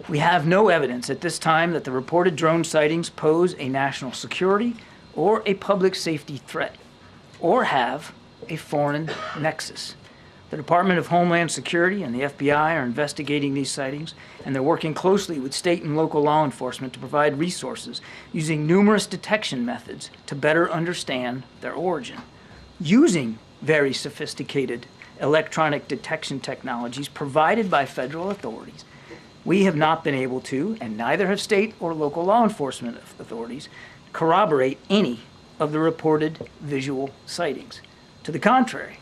We have no evidence at this time that the reported drone sightings pose a national security or a public safety threat, or have a foreign nexus. The Department of Homeland Security and the FBI are investigating these sightings, and they're working closely with state and local law enforcement to provide resources using numerous detection methods to better understand their origin. Using very sophisticated electronic detection technologies provided by federal authorities, we have not been able to, and neither have state or local law enforcement authorities, corroborate any of the reported visual sightings. To the contrary,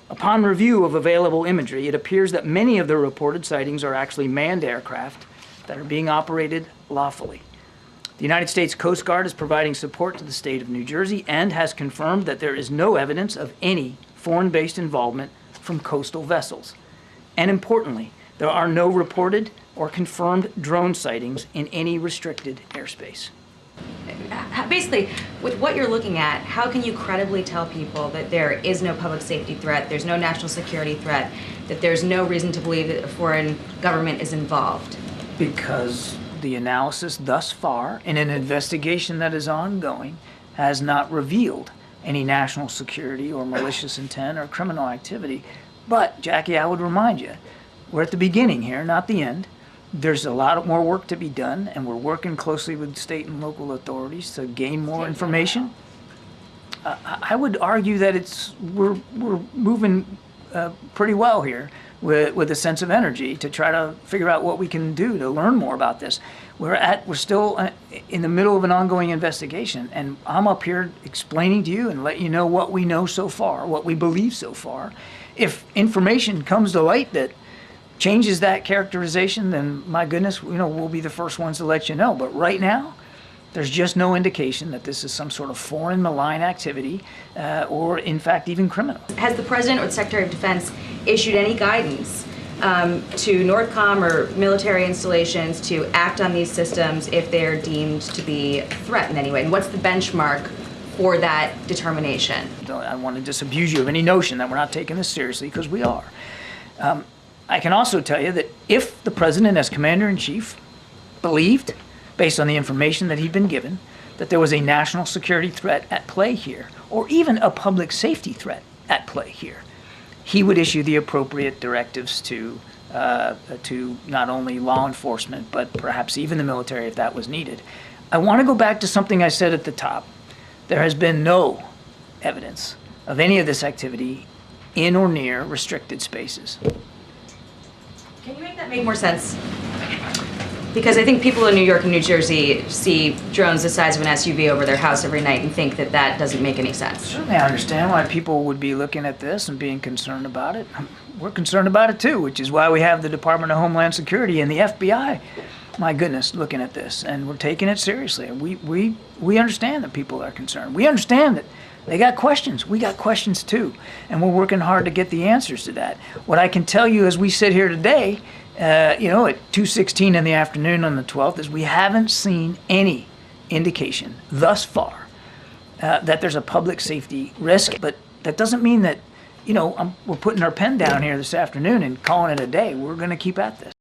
upon review of available imagery, it appears that many of the reported sightings are actually manned aircraft that are being operated lawfully. The United States Coast Guard is providing support to the state of New Jersey and has confirmed that there is no evidence of any foreign-based involvement from coastal vessels. And importantly, there are no reported or confirmed drone sightings in any restricted airspace. Basically, with what you're looking at, how can you credibly tell people that there is no public safety threat, there's no national security threat, that there's no reason to believe that a foreign government is involved? Because the analysis thus far, in an investigation that is ongoing, has not revealed any national security or malicious intent or criminal activity. But, Jackie, I would remind you, we're at the beginning here, not the end. There's a lot more work to be done, and we're working closely with state and local authorities to gain more information. I would argue that we're moving pretty well here with a sense of energy to try to figure out what we can do to learn more about this. We're still in the middle of an ongoing investigation, and I'm up here explaining to you and letting you know what we know so far, what we believe so far. If information comes to light that changes that characterization, then my goodness, we'll be the first ones to let you know. But right now, there's just no indication that this is some sort of foreign malign activity or, in fact, even criminal. Has the President or the Secretary of Defense issued any guidance to NORTHCOM or military installations to act on these systems if they're deemed to be a threat in any way? And what's the benchmark for that determination? I want to disabuse you of any notion that we're not taking this seriously, because we are. I can also tell you that if the President, as Commander-in-Chief, believed, based on the information that he'd been given, that there was a national security threat at play here, or even a public safety threat at play here, he would issue the appropriate directives to not only law enforcement, but perhaps even the military if that was needed. I want to go back to something I said at the top. There has been no evidence of any of this activity in or near restricted spaces. Can you make that make more sense? Because I think people in New York and New Jersey see drones the size of an SUV over their house every night and think that that doesn't make any sense. Certainly I understand why people would be looking at this and being concerned about it. We're concerned about it too, which is why we have the Department of Homeland Security and the FBI, my goodness, looking at this. And we're taking it seriously. We understand that people are concerned. We understand that they got questions. We got questions too. And we're working hard to get the answers to that. What I can tell you as we sit here today, at 2:16 in the afternoon on the 12th, is we haven't seen any indication thus far that there's a public safety risk. But that doesn't mean that, we're putting our pen down here this afternoon and calling it a day. We're going to keep at this.